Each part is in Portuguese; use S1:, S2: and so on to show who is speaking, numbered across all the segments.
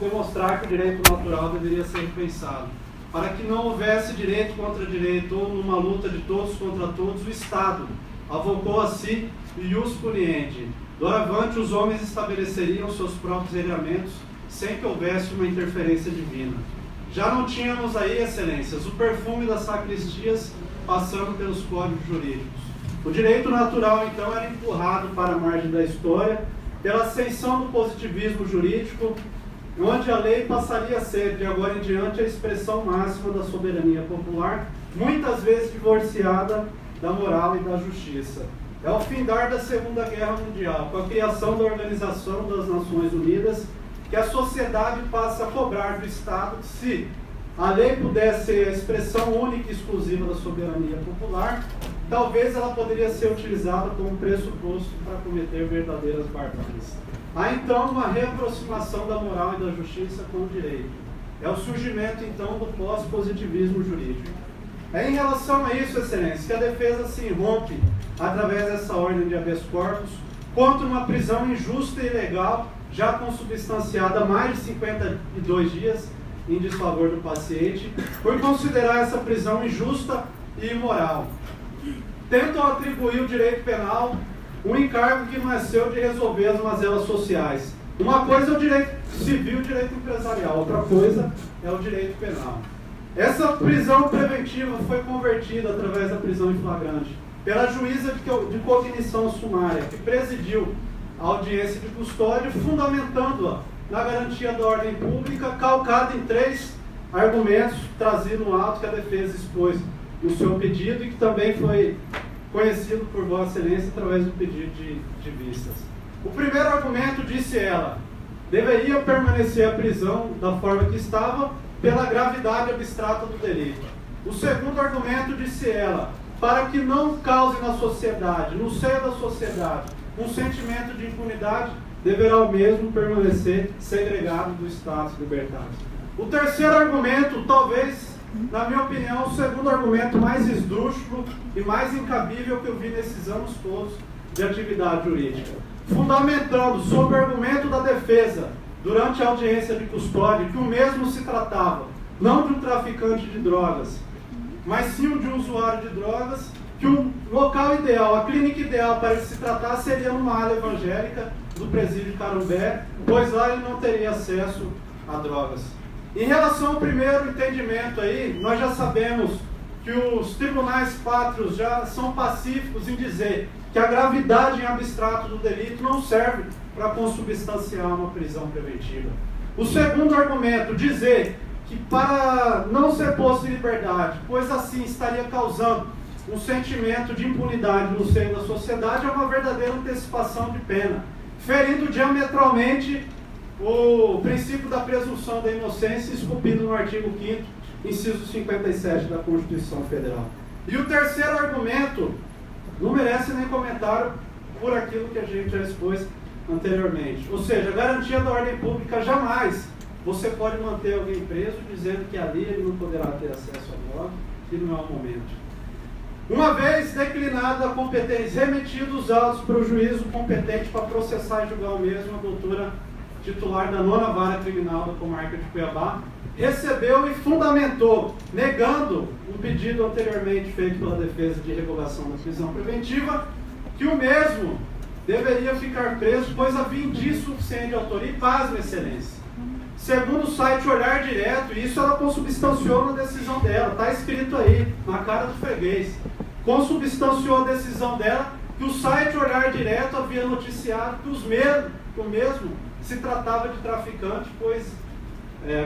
S1: demonstrar que o direito natural deveria ser repensado. Para que não houvesse direito contra direito ou numa luta de todos contra todos, o Estado avocou a si ius puniendi. Doravante, os homens estabeleceriam seus próprios regramentos sem que houvesse uma interferência divina. Já não tínhamos aí, excelências, o perfume das sacristias passando pelos códigos jurídicos. O direito natural, então, era empurrado para a margem da história pela ascensão do positivismo jurídico, onde a lei passaria a ser, de agora em diante, a expressão máxima da soberania popular, muitas vezes divorciada da moral e da justiça. É o findar da Segunda Guerra Mundial, com a criação da Organização das Nações Unidas, que a sociedade passa a cobrar do Estado que, se a lei pudesse ser a expressão única e exclusiva da soberania popular, talvez ela poderia ser utilizada como pressuposto para cometer verdadeiras barbáries. Há então uma reaproximação da moral e da justiça com o direito. É o surgimento então do pós-positivismo jurídico. É em relação a isso, excelência, que a defesa se irrompe através dessa ordem de habeas corpus contra uma prisão injusta e ilegal, já consubstanciada há mais de 52 dias em desfavor do paciente, por considerar essa prisão injusta e imoral. Tentam atribuir ao direito penal um encargo que não é seu de resolver as mazelas sociais. Uma coisa é o direito civil e o direito empresarial, outra coisa é o direito penal. Essa prisão preventiva foi convertida através da prisão em flagrante pela juíza de cognição sumária, que presidiu a audiência de custódia, fundamentando-a na garantia da ordem pública, calcada em 3 argumentos trazidos no ato que a defesa expôs no seu pedido e que também foi conhecido por Vossa Excelência através do pedido de vistas. O primeiro argumento, disse ela, deveria permanecer a prisão da forma que estava pela gravidade abstrata do delito. O segundo argumento, disse ela, para que não cause na sociedade, no seio da sociedade, um sentimento de impunidade, deverá o mesmo permanecer segregado do status libertário. O terceiro argumento, talvez, na minha opinião, o segundo argumento mais esdrúxulo e mais incabível que eu vi nesses anos todos de atividade jurídica. Fundamentando, sob o argumento da defesa, durante a audiência de custódia, que o mesmo se tratava, não de um traficante de drogas, mas sim de um usuário de drogas, que o local ideal, a clínica ideal para ele se tratar seria numa área evangélica do presídio Carumbé, pois lá ele não teria acesso a drogas. Em relação ao primeiro entendimento aí, nós já sabemos que os tribunais pátrios já são pacíficos em dizer que a gravidade em abstrato do delito não serve para consubstanciar uma prisão preventiva. O segundo argumento, dizer que para não ser posto em liberdade, pois assim estaria causando um sentimento de impunidade no seio da sociedade, é uma verdadeira antecipação de pena, ferindo diametralmente o princípio da presunção da inocência esculpido no artigo 5º, inciso 57 da Constituição Federal. E o terceiro argumento não merece nem comentário por aquilo que a gente já expôs anteriormente. Ou seja, a garantia da ordem pública jamais você pode manter alguém preso dizendo que ali ele não poderá ter acesso à droga, que não é o momento. Uma vez declinada a competência, remetidos os autos para o juízo competente para processar e julgar o mesmo, a doutora titular da 9ª Vara Criminal da Comarca de Cuiabá, recebeu e fundamentou, negando um pedido anteriormente feito pela defesa de revogação da prisão preventiva, que o mesmo deveria ficar preso, pois havia indício suficiente de autoria e pasmo, excelência. Segundo o site Olhar Direto, e isso ela consubstanciou na decisão dela, está escrito aí, na cara do freguês, consubstanciou a decisão dela, que o site Olhar Direto havia noticiado que o mesmo se tratava de traficante, pois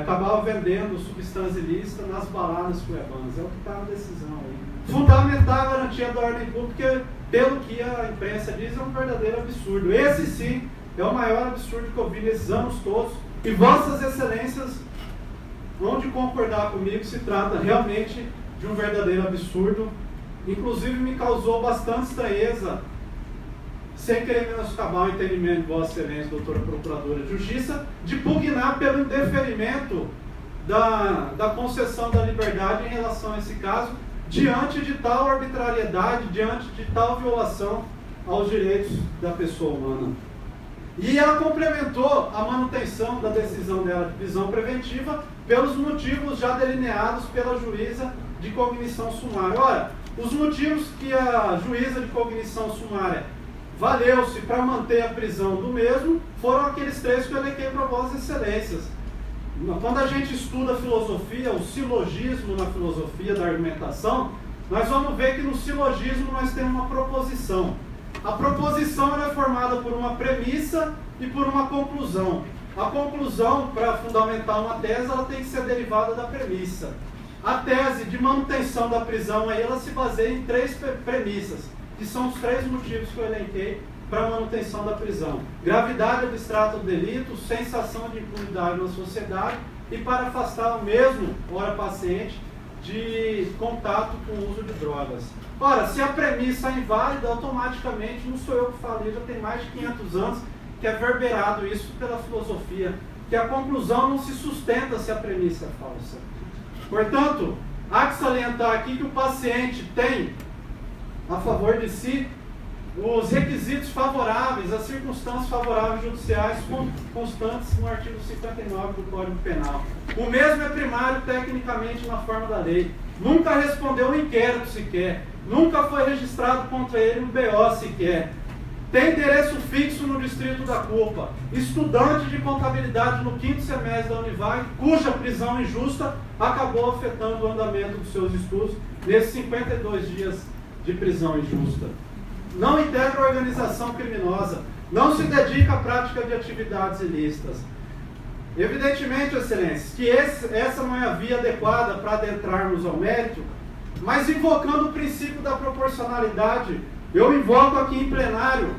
S1: acabava vendendo substância ilícita nas baladas cuiabanas. É o que está na decisão aí. Fundamentar a garantia da ordem pública, pelo que a imprensa diz, é um verdadeiro absurdo. Esse sim é o maior absurdo que eu vi nesses anos todos. E Vossas Excelências vão de concordar comigo, se trata realmente de um verdadeiro absurdo. Inclusive me causou bastante estranheza, sem querer menoscabar o entendimento de Vossa Excelência, doutora Procuradora de Justiça, de pugnar pelo indeferimento da concessão da liberdade em relação a esse caso, diante de tal arbitrariedade, diante de tal violação aos direitos da pessoa humana. E ela complementou a manutenção da decisão dela de prisão preventiva pelos motivos já delineados pela juíza de cognição sumária. Ora, os motivos que a juíza de cognição sumária valeu-se para manter a prisão do mesmo foram aqueles três que eu elenquei para vossas excelências. Quando a gente estuda filosofia, o silogismo na filosofia da argumentação, nós vamos ver que no silogismo nós temos uma proposição. A proposição ela é formada por uma premissa e por uma conclusão. A conclusão, para fundamentar uma tese, ela tem que ser derivada da premissa. A tese de manutenção da prisão aí, ela se baseia em três premissas, que são os três motivos que eu elenquei para a manutenção da prisão: gravidade abstrata do delito, sensação de impunidade na sociedade e para afastar o mesmo, ora paciente, de contato com o uso de drogas. Ora, se a premissa é inválida, automaticamente, não sou eu que falei, já tem mais de 500 anos que é verberado isso pela filosofia, que a conclusão não se sustenta se a premissa é falsa. Portanto, há que salientar aqui que o paciente tem a favor de si os requisitos favoráveis, as circunstâncias favoráveis judiciais constantes no artigo 59 do Código Penal. O mesmo é primário tecnicamente na forma da lei. Nunca respondeu um inquérito sequer. Nunca foi registrado contra ele um BO sequer. Tem endereço fixo no distrito da culpa. Estudante de contabilidade no 5º semestre da Univag, cuja prisão injusta acabou afetando o andamento dos seus estudos nesses 52 dias de prisão injusta. Não integra a organização criminosa, não se dedica à prática de atividades ilícitas. Evidentemente, excelências, que essa não é a via adequada para adentrarmos ao mérito, mas invocando o princípio da proporcionalidade, eu invoco aqui em plenário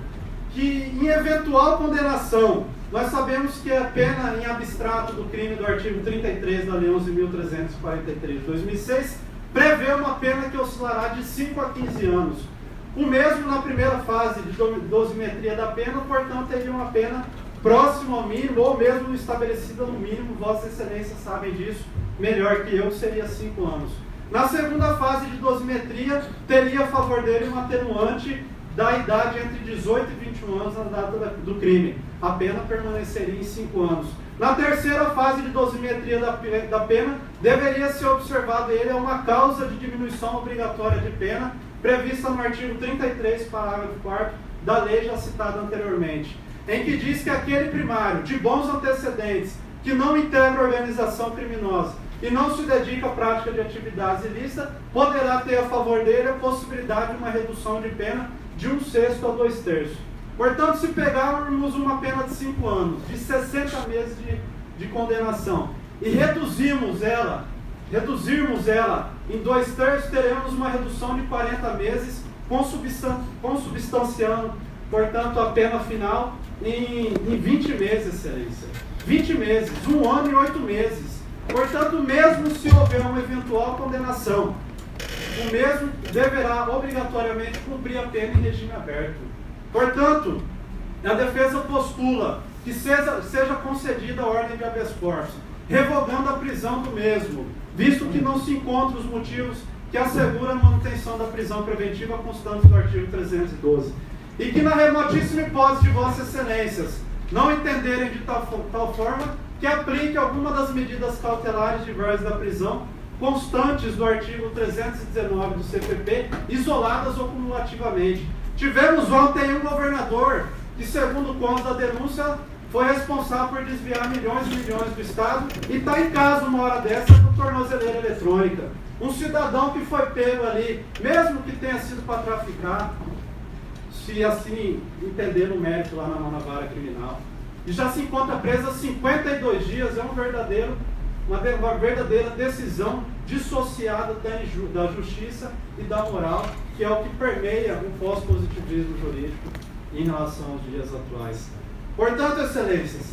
S1: que, em eventual condenação, nós sabemos que a pena em abstrato do crime do artigo 33 da Lei 11.343 de 2006 prevê uma pena que oscilará de 5 a 15 anos. O mesmo na primeira fase de dosimetria da pena, portanto, teria uma pena próxima ao mínimo, ou mesmo estabelecida no mínimo, vossas excelências sabem disso melhor que eu, seria 5 anos. Na segunda fase de dosimetria, teria a favor dele um atenuante da idade entre 18 e 21 anos na data do crime. A pena permaneceria em 5 anos. Na terceira fase de dosimetria da pena, deveria ser observado ele uma causa de diminuição obrigatória de pena, prevista no artigo 33, parágrafo 4º, da lei já citada anteriormente, em que diz que aquele primário de bons antecedentes, que não integra a organização criminosa e não se dedica à prática de atividades ilícitas, poderá ter a favor dele a possibilidade de uma redução de pena de 1/6 a 2/3. Portanto, se pegarmos uma pena de 5 anos, de 60 meses de condenação, e reduzirmos ela em 2/3, teremos uma redução de 40 meses, consubstanciando, portanto, a pena final em 20 meses, excelência. 20 meses, 1 ano e 8 meses. Portanto, mesmo se houver uma eventual condenação, o mesmo deverá obrigatoriamente cumprir a pena em regime aberto. Portanto, a defesa postula que seja concedida a ordem de habeas corpus, revogando a prisão do mesmo, visto que não se encontram os motivos que asseguram a manutenção da prisão preventiva constantes do artigo 312. E que, na remotíssima hipótese de vossas excelências não entenderem de tal forma, que aplique alguma das medidas cautelares diversas da prisão, constantes do artigo 319 do CPP, isoladas ou cumulativamente. Tivemos ontem um governador que, segundo consta da denúncia, foi responsável por desviar milhões e milhões do Estado e está em casa uma hora dessa com tornozeleira eletrônica. Um cidadão que foi pego ali, mesmo que tenha sido para traficar, se assim entender o mérito lá na vara criminal, e já se encontra preso há 52 dias, é uma verdadeira decisão dissociada da justiça e da moral, que é o que permeia o pós-positivismo jurídico em relação aos dias atuais. Portanto, excelências,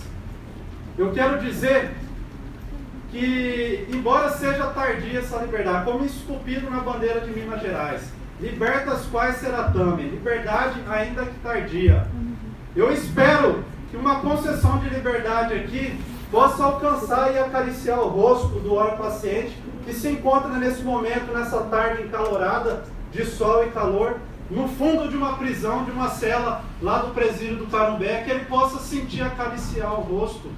S1: eu quero dizer que, embora seja tardia essa liberdade, como esculpido na bandeira de Minas Gerais, libertas quais será também, liberdade ainda que tardia. Eu espero que uma concessão de liberdade aqui possa alcançar e acariciar o rosto do ora paciente que se encontra nesse momento, nessa tarde encalorada de sol e calor, no fundo de uma prisão, de uma cela lá do presídio do Carumbé, que ele possa sentir acariciar o rosto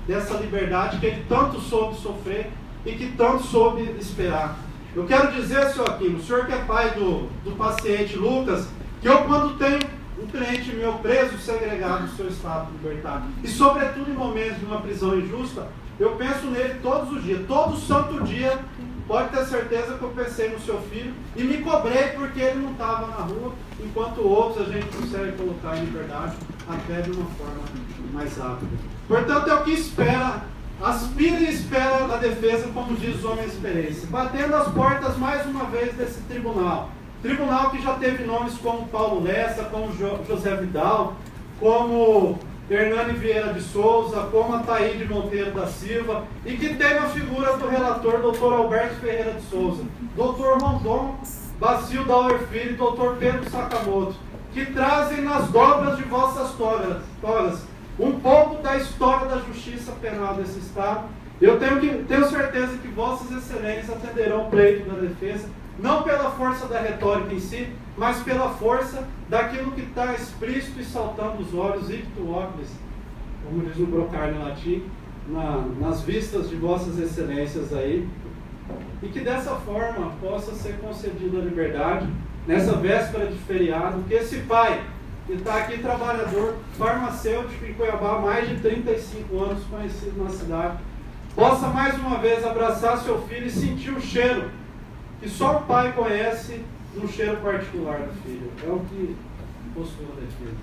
S1: dessa liberdade que ele tanto soube sofrer e que tanto soube esperar. Eu quero dizer, senhor Aquino, o senhor que é pai do paciente Lucas, que eu, quando tenho um cliente meu preso, segregado do seu estado libertário, e sobretudo em momentos de uma prisão injusta, eu penso nele todos os dias, todo santo dia. Pode ter certeza que eu pensei no seu filho e me cobrei porque ele não estava na rua, enquanto outros a gente consegue colocar em liberdade até de uma forma mais rápida. Portanto, é o que espera, aspira e espera da defesa, como diz os homens experiência, batendo as portas mais uma vez desse tribunal. Tribunal que já teve nomes como Paulo Lessa, como José Vidal, como Hernani Vieira de Souza, como Ataíde Monteiro da Silva, e que tem a figura do relator, Dr. Alberto Ferreira de Souza, Dr. Rondon Bacil Dauer Filho e Dr. Pedro Sakamoto, que trazem nas dobras de vossas togas um pouco da história da justiça penal desse Estado. Eu tenho certeza que vossas excelências atenderão o pleito da defesa, não pela força da retórica em si, mas pela força daquilo que está explícito e saltando os olhos, ictu oculi, como diz o Brocard em latim, nas vistas de vossas excelências aí, e que dessa forma possa ser concedida a liberdade, nessa véspera de feriado, que esse pai, que está aqui trabalhador, farmacêutico em Cuiabá, há mais de 35 anos, conhecido na cidade, possa mais uma vez abraçar seu filho e sentir o cheiro que só o pai conhece, no cheiro particular do filho. É o que postula a defesa.